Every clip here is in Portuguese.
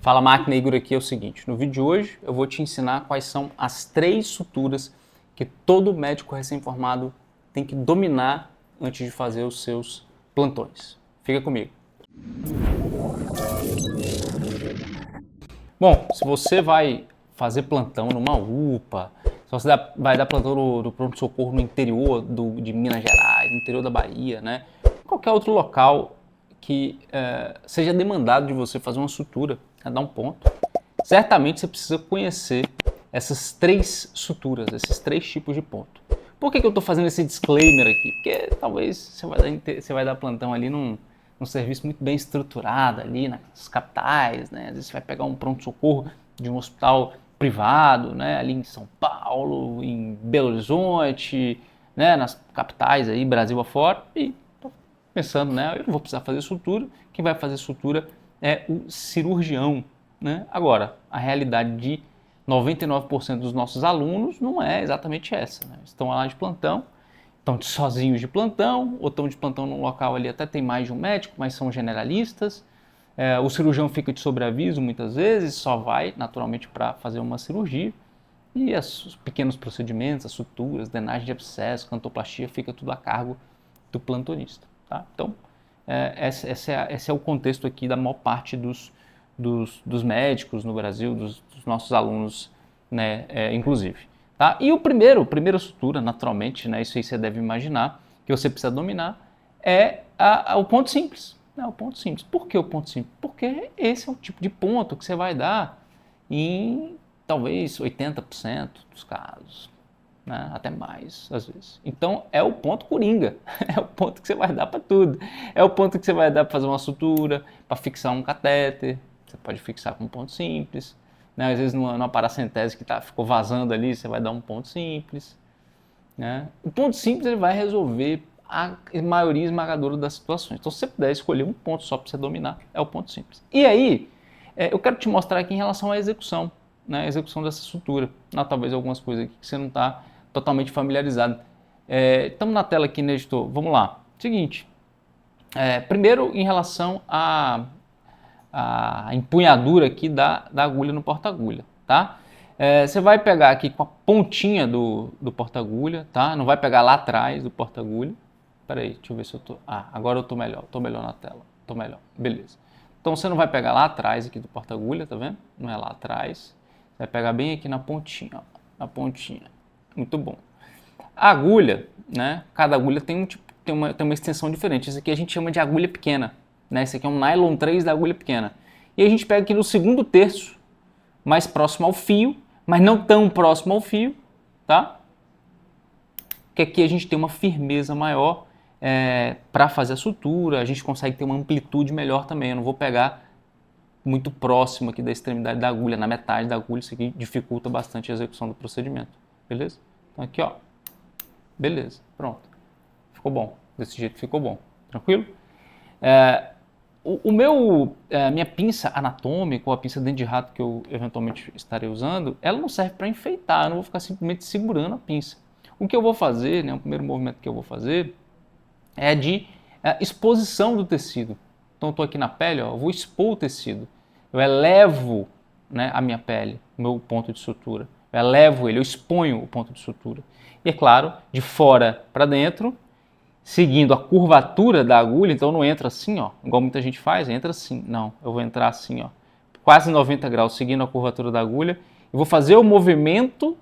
Fala Máquina, Igor aqui. É o seguinte, no vídeo de hoje eu vou te ensinar quais são as 3 suturas que todo médico recém-formado tem que dominar antes de fazer os seus plantões. Fica comigo. Bom, se você vai fazer plantão numa UPA, se você vai dar plantão do pronto-socorro no interior de Minas Gerais, no interior da Bahia, né? Qualquer outro local que seja demandado de você fazer uma sutura, dar um ponto, certamente você precisa conhecer essas 3 suturas, esses 3 tipos de ponto. Por que eu estou fazendo esse disclaimer aqui? Porque talvez você vai dar plantão ali num serviço muito bem estruturado ali nas capitais, né? Às vezes você vai pegar um pronto-socorro de um hospital privado, né? Ali em São Paulo, em Belo Horizonte, né? Nas capitais aí, Brasil afora, e tô pensando, né? Eu não vou precisar fazer sutura, quem vai fazer sutura é o cirurgião, né? Agora, a realidade de 99% dos nossos alunos não é exatamente essa, né? Estão lá de plantão, estão sozinhos de plantão, ou estão de plantão num local ali até tem mais de um médico, mas são generalistas. O cirurgião fica de sobreaviso muitas vezes, só vai naturalmente para fazer uma cirurgia. E os pequenos procedimentos, as suturas, drenagem de abscesso, cantoplastia, fica tudo a cargo do plantonista. Tá? Então, esse é o contexto aqui da maior parte dos médicos no Brasil, dos nossos alunos, né, inclusive. Tá? E primeira sutura, naturalmente, né, isso aí você deve imaginar, que você precisa dominar, é o ponto simples. Né, o ponto simples. Por que o ponto simples? Porque esse é o tipo de ponto que você vai dar em talvez 80% dos casos, né, até mais às vezes. Então é o ponto coringa, é o ponto que você vai dar para tudo. É o ponto que você vai dar para fazer uma sutura, para fixar um catéter, você pode fixar com um ponto simples. Né? Às vezes numa paracentese que ficou vazando ali, você vai dar um ponto simples. Né? O ponto simples ele vai resolver a maioria esmagadora das situações. Então se você puder escolher um ponto só para você dominar, é o ponto simples. E aí, eu quero te mostrar aqui em relação à execução, né? A execução dessa sutura. Talvez algumas coisas aqui que você não está totalmente familiarizado. Estamos na tela aqui, né, editor? Vamos lá. Seguinte, primeiro em relação a empunhadura aqui da agulha no porta-agulha, tá? Você vai pegar aqui com a pontinha do porta-agulha, tá? Não vai pegar lá atrás do porta-agulha. Espera aí, deixa eu ver se eu tô... agora eu tô melhor na tela, tô melhor, beleza. Então você não vai pegar lá atrás aqui do porta-agulha, tá vendo? Não é lá atrás. Você vai pegar bem aqui na pontinha, ó, na pontinha. Muito bom. A agulha, né? Cada agulha tem uma extensão diferente. Isso aqui a gente chama de agulha pequena. Né? Esse aqui é um nylon 3 da agulha pequena. E a gente pega aqui no segundo terço, mais próximo ao fio, mas não tão próximo ao fio, tá? Que aqui a gente tem uma firmeza maior para fazer a sutura, a gente consegue ter uma amplitude melhor também. Eu não vou pegar muito próximo aqui da extremidade da agulha, na metade da agulha, isso aqui dificulta bastante a execução do procedimento, beleza? Então aqui, ó, beleza, pronto. Ficou bom, desse jeito ficou bom, tranquilo? Minha pinça anatômica ou a pinça dente de rato que eu eventualmente estarei usando, ela não serve para enfeitar, eu não vou ficar simplesmente segurando a pinça. O que eu vou fazer, né, o primeiro movimento que eu vou fazer é de exposição do tecido. Então eu estou aqui na pele, ó, eu vou expor o tecido. Eu elevo, né, a minha pele, o meu ponto de sutura. Eu elevo ele, eu exponho o ponto de sutura. E é claro, de fora para dentro, seguindo a curvatura da agulha, então não entra assim, ó, igual muita gente faz, entra assim. Não, eu vou entrar assim, ó, quase 90 graus, seguindo a curvatura da agulha, e vou fazer o movimento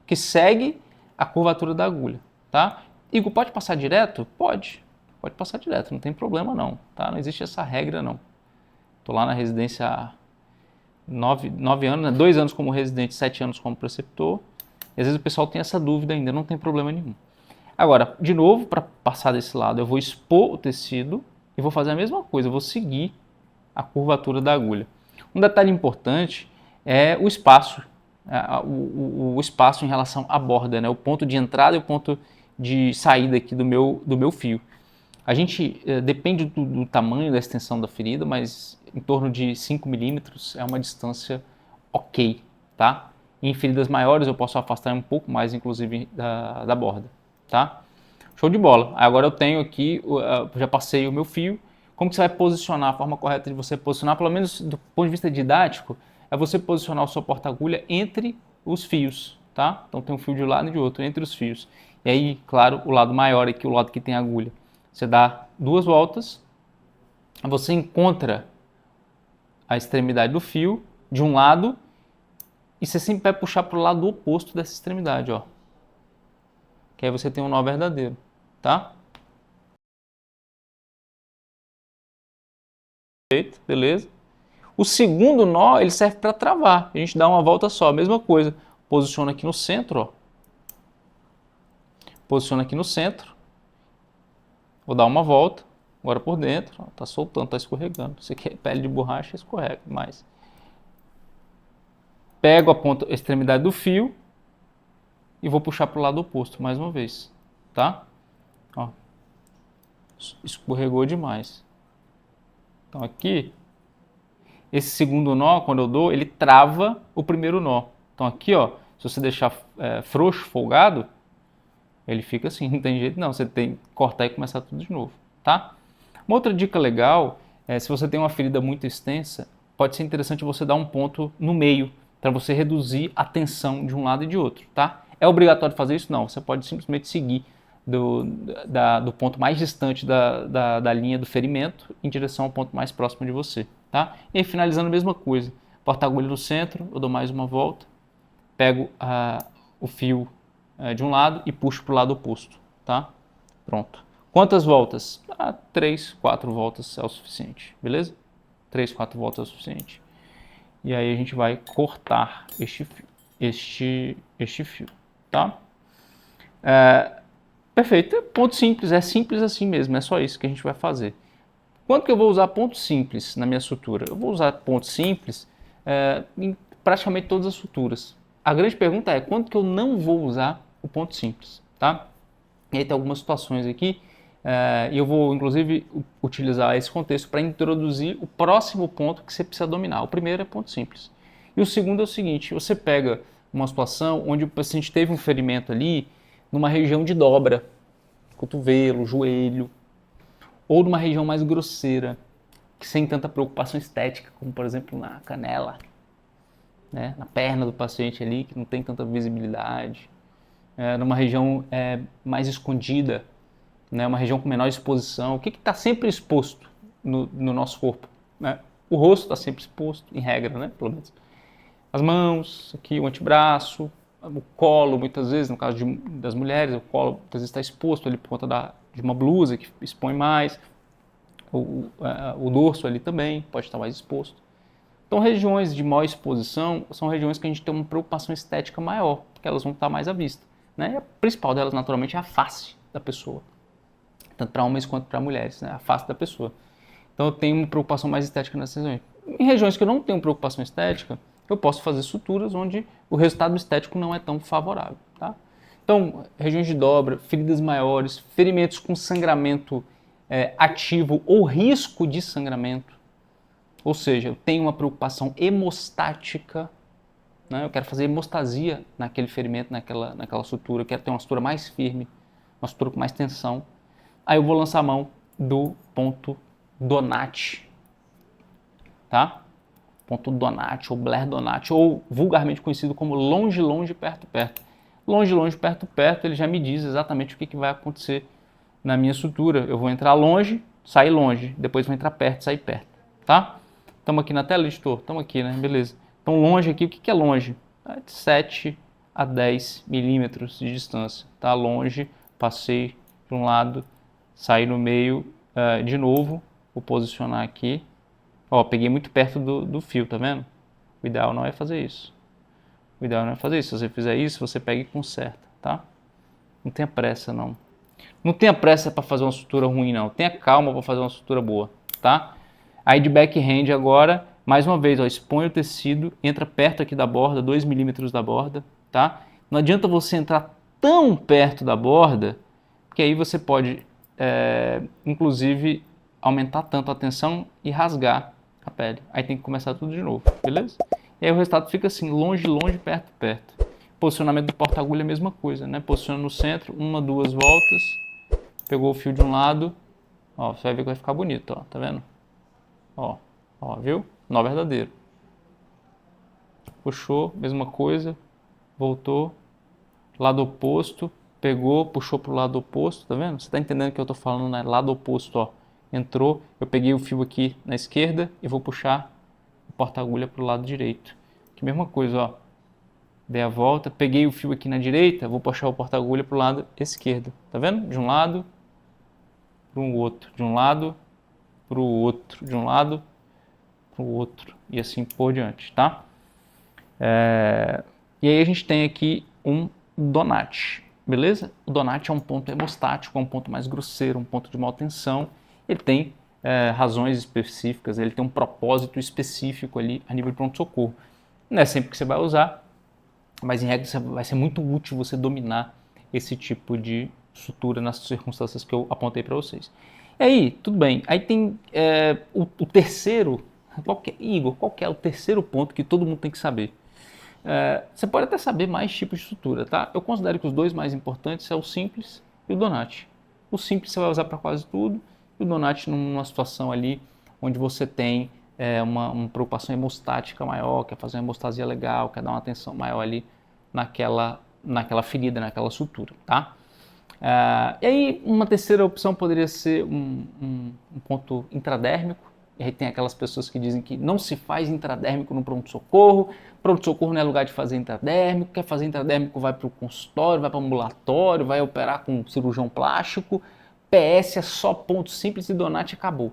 que segue a curvatura da agulha, tá? Igor, pode passar direto? Pode passar direto, não tem problema não, tá? Não existe essa regra não. Tô lá na residência há 9 anos, né? 2 anos como residente, 7 anos como preceptor, e às vezes o pessoal tem essa dúvida ainda, não tem problema nenhum. Agora, de novo, para passar desse lado, eu vou expor o tecido e vou fazer a mesma coisa, eu vou seguir a curvatura da agulha. Um detalhe importante é o espaço, o espaço em relação à borda, né? O ponto de entrada e o ponto de saída aqui do meu fio. A gente depende do tamanho da extensão da ferida, mas em torno de 5 milímetros é uma distância ok, tá? Em feridas maiores eu posso afastar um pouco mais, inclusive, da borda. Tá? Show de bola. Agora eu tenho aqui, já passei o meu fio, Como que você vai posicionar? A forma correta de você posicionar, pelo menos do ponto de vista didático, é você posicionar o seu porta-agulha entre os fios, tá? Então tem um fio de um lado e de outro, entre os fios. E aí, claro, o lado maior aqui, o lado que tem agulha. Você dá 2 voltas, você encontra a extremidade do fio de um lado e você sempre vai puxar para o lado oposto dessa extremidade, ó. Que aí você tem um nó verdadeiro, tá? Perfeito, beleza? O segundo nó, ele serve para travar. A gente dá uma volta só, a mesma coisa. Posiciona aqui no centro, ó. Posiciona aqui no centro. Vou dar uma volta. Agora por dentro, ó, tá soltando, tá escorregando. Isso aqui é pele de borracha, escorrega mais. Pego a ponta, a extremidade do fio e vou puxar para o lado oposto mais uma vez, tá? Ó, escorregou demais. Então aqui, esse segundo nó, quando eu dou, ele trava o primeiro nó. Então aqui, ó, se você deixar frouxo, folgado, ele fica assim, não tem jeito não. Você tem que cortar e começar tudo de novo, tá? Uma outra dica legal é, se você tem uma ferida muito extensa, pode ser interessante você dar um ponto no meio, para você reduzir a tensão de um lado e de outro, tá? É obrigatório fazer isso? Não, você pode simplesmente seguir do ponto mais distante da linha do ferimento em direção ao ponto mais próximo de você, tá? E aí, finalizando a mesma coisa, porta-agulha no centro, eu dou mais uma volta, pego o fio de um lado e puxo para o lado oposto, tá? Pronto. Quantas voltas? 3, 4 voltas é o suficiente, beleza? 3, 4 voltas é o suficiente. E aí a gente vai cortar este fio, tá? Perfeito, ponto simples, é simples assim mesmo, é só isso que a gente vai fazer. Quando que eu vou usar ponto simples na minha sutura? Eu vou usar ponto simples em praticamente todas as suturas. A grande pergunta é, quando que eu não vou usar o ponto simples, tá? E aí tem algumas situações aqui, e eu vou inclusive utilizar esse contexto para introduzir o próximo ponto que você precisa dominar. O primeiro é ponto simples. E o segundo é o seguinte, você pega uma situação onde o paciente teve um ferimento ali numa região de dobra, cotovelo, joelho, ou numa região mais grosseira, que sem tanta preocupação estética, como por exemplo na canela, né, na perna do paciente ali, que não tem tanta visibilidade, numa região mais escondida, né, uma região com menor exposição. O que está sempre exposto no nosso corpo? Né? O rosto está sempre exposto, em regra, né, pelo menos. As mãos, aqui o antebraço, o colo, muitas vezes, no caso das mulheres, o colo muitas vezes está exposto ali por conta de uma blusa que expõe mais. O dorso ali também pode estar mais exposto. Então, regiões de maior exposição são regiões que a gente tem uma preocupação estética maior, porque elas vão estar mais à vista. Né? E a principal delas, naturalmente, é a face da pessoa. Tanto para homens quanto para mulheres, né? A face da pessoa. Então, eu tenho uma preocupação mais estética nessas regiões. Em regiões que eu não tenho preocupação estética, eu posso fazer suturas onde o resultado estético não é tão favorável. Tá? Então, regiões de dobra, feridas maiores, ferimentos com sangramento ativo ou risco de sangramento, ou seja, eu tenho uma preocupação hemostática, né? Eu quero fazer hemostasia naquele ferimento, naquela sutura, eu quero ter uma sutura mais firme, uma sutura com mais tensão, aí eu vou lançar a mão do ponto Donati, tá? Ponto Donati ou Blair Donati, ou vulgarmente conhecido como longe, longe, perto, perto. Longe, longe, perto, perto, ele já me diz exatamente o que vai acontecer na minha sutura. Eu vou entrar longe, sair longe, depois vou entrar perto, sair perto, tá? Estamos aqui na tela, editor? Estamos aqui, né? Beleza. Então, longe aqui, o que é longe? De 7 a 10 milímetros de distância, tá? Longe, passei de um lado, saí no meio, de novo, vou posicionar aqui. Ó, peguei muito perto do fio, tá vendo? O ideal não é fazer isso. O ideal não é fazer isso. Se você fizer isso, você pega e conserta, tá? Não tenha pressa, não. Não tenha pressa para fazer uma sutura ruim, não. Tenha calma para fazer uma sutura boa, tá? Aí de backhand agora, mais uma vez, ó, expõe o tecido, entra perto aqui da borda, 2 milímetros da borda, tá? Não adianta você entrar tão perto da borda, que aí você pode, inclusive, aumentar tanto a tensão e rasgar a pele. Aí tem que começar tudo de novo, beleza? E aí o resultado fica assim, longe, longe, perto, perto. Posicionamento do porta-agulha é a mesma coisa, né? Posiciona no centro, 1, 2 voltas, pegou o fio de um lado, Ó, você vai ver que vai ficar bonito, ó, tá vendo? Ó, viu? Nó verdadeiro. Puxou, mesma coisa, voltou, lado oposto, pegou, puxou pro lado oposto, tá vendo? Você tá entendendo o que eu tô falando, né? Lado oposto, ó. Entrou, eu peguei o fio aqui na esquerda e vou puxar o porta-agulha pro lado direito. Que mesma coisa, ó. Dei a volta, peguei o fio aqui na direita, vou puxar o porta-agulha pro lado esquerdo. Tá vendo? De um lado para o outro, de um lado para o outro, de um lado para o outro e assim por diante, tá? E aí a gente tem aqui um donate, beleza? O donate é um ponto hemostático, é um ponto mais grosseiro, um ponto de maior tensão. Ele tem razões específicas, ele tem um propósito específico ali a nível de pronto-socorro. Não é sempre que você vai usar, mas em regra vai ser muito útil você dominar esse tipo de sutura nas circunstâncias que eu apontei para vocês. E aí, tudo bem. Aí tem o terceiro, Igor, qual que é o terceiro ponto que todo mundo tem que saber? Você pode até saber mais tipos de sutura, tá? Eu considero que os dois mais importantes são o simples e o donate. O simples você vai usar para quase tudo, e o donate numa situação ali onde você tem uma preocupação hemostática maior, quer fazer uma hemostasia legal, quer dar uma atenção maior ali naquela ferida, naquela sutura, tá? E aí uma terceira opção poderia ser um ponto intradérmico. E aí tem aquelas pessoas que dizem que não se faz intradérmico no pronto-socorro, pronto-socorro não é lugar de fazer intradérmico, quer fazer intradérmico vai para o consultório, vai para o ambulatório, vai operar com cirurgião plástico, PS é só ponto simples e donate acabou.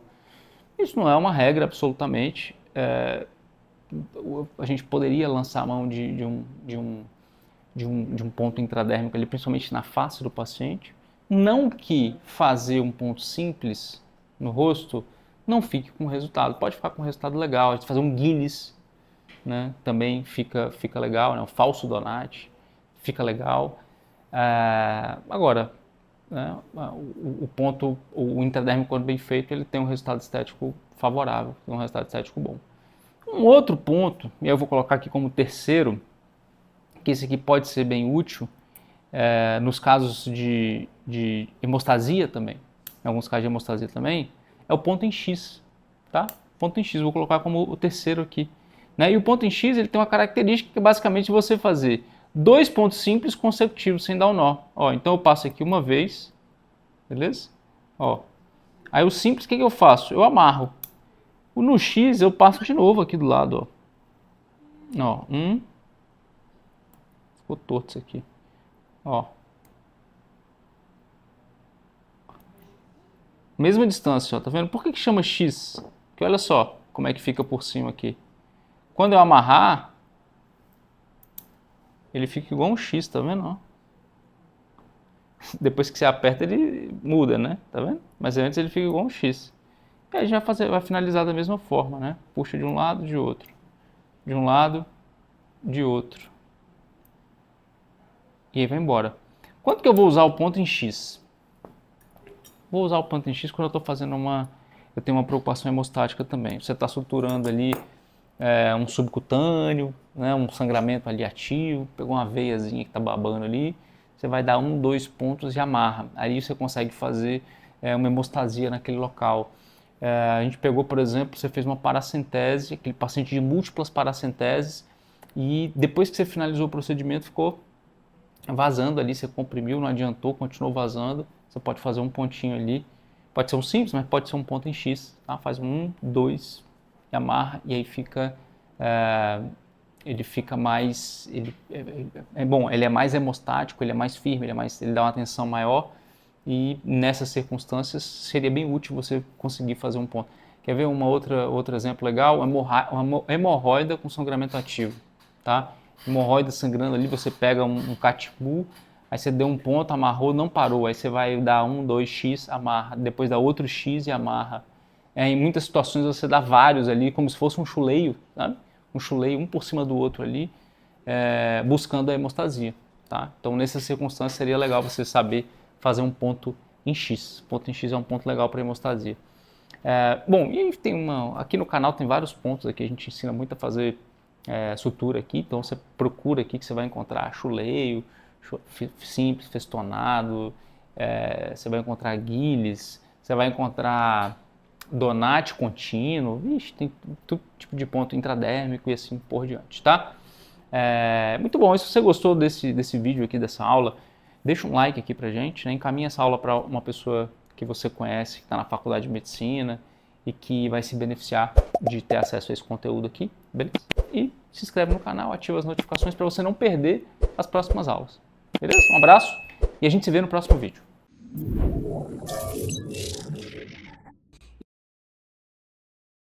Isso não é uma regra absolutamente. A gente poderia lançar a mão de um ponto intradérmico ali, principalmente na face do paciente. Não que fazer um ponto simples no rosto não fique com resultado. Pode ficar com resultado legal. A gente fazer um Guinness, né, também fica legal, né, um falso donate fica legal. Agora, né, o intradérmico, quando bem feito, ele tem um resultado estético favorável, tem um resultado estético bom. Um outro ponto, e eu vou colocar aqui como terceiro, que esse aqui pode ser bem útil nos casos de hemostasia também, em alguns casos de hemostasia também, é o ponto em X, tá? Ponto em X, vou colocar como o terceiro aqui. Né? E o ponto em X ele tem uma característica que é basicamente você fazer 2 pontos simples consecutivos sem dar o nó. Ó, então eu passo aqui uma vez, beleza? Ó. Aí o simples, o que eu faço? Eu amarro. O no X eu passo de novo aqui do lado, ó. Ficou torto isso aqui. Ó. Mesma distância, ó, tá vendo? Por que chama X? Porque olha só como é que fica por cima aqui. Quando eu amarrar, ele fica igual um X, tá vendo? Ó. Depois que você aperta, ele muda, né? Tá vendo? Mas antes ele fica igual um X. E aí já vai finalizar da mesma forma, né? Puxa de um lado, de outro. De um lado, de outro. E aí vai embora. Quanto que eu vou usar o ponto em X? Vou usar o ponto em X quando eu estou fazendo eu tenho uma preocupação hemostática também. Você está suturando ali um subcutâneo, né, um sangramento ali ativo, pegou uma veiazinha que está babando ali, você vai dar 1, 2 pontos e amarra. Aí você consegue fazer uma hemostasia naquele local. A gente pegou, por exemplo, você fez uma paracentese, aquele paciente de múltiplas paracenteses, e depois que você finalizou o procedimento ficou vazando ali, você comprimiu, não adiantou, continuou vazando. Você pode fazer um pontinho ali, pode ser um simples, mas pode ser um ponto em X, tá? Faz 1, 2 e amarra, e aí fica, ele fica mais, bom, ele é mais hemostático, ele é mais firme, ele dá uma tensão maior, e nessas circunstâncias seria bem útil você conseguir fazer um ponto. Quer ver outro exemplo legal? Uma hemorroida com sangramento ativo, tá? Hemorroida sangrando ali, você pega um catibu, aí você deu um ponto, amarrou, não parou, aí você vai dar 1, 2, X, amarra, depois dá outro X e amarra. Em muitas situações você dá vários ali, como se fosse um chuleio, sabe? Um chuleio, um por cima do outro ali, buscando a hemostasia, tá? Então nessas circunstâncias seria legal você saber fazer um ponto em X. Ponto em X é um ponto legal para hemostasia. Bom, e aí aqui no canal tem vários pontos aqui, a gente ensina muito a fazer sutura aqui, então você procura aqui que você vai encontrar chuleio, simples, festonado, você vai encontrar guilhes, você vai encontrar Donati contínuo, vixe, tem todo tipo de ponto intradérmico e assim por diante, tá? Muito bom, e se você gostou desse vídeo aqui, dessa aula, deixa um like aqui pra gente, né? Encaminha essa aula para uma pessoa que você conhece, que está na faculdade de medicina e que vai se beneficiar de ter acesso a esse conteúdo aqui, beleza? E se inscreve no canal, ativa as notificações para você não perder as próximas aulas, beleza? Um abraço e a gente se vê no próximo vídeo.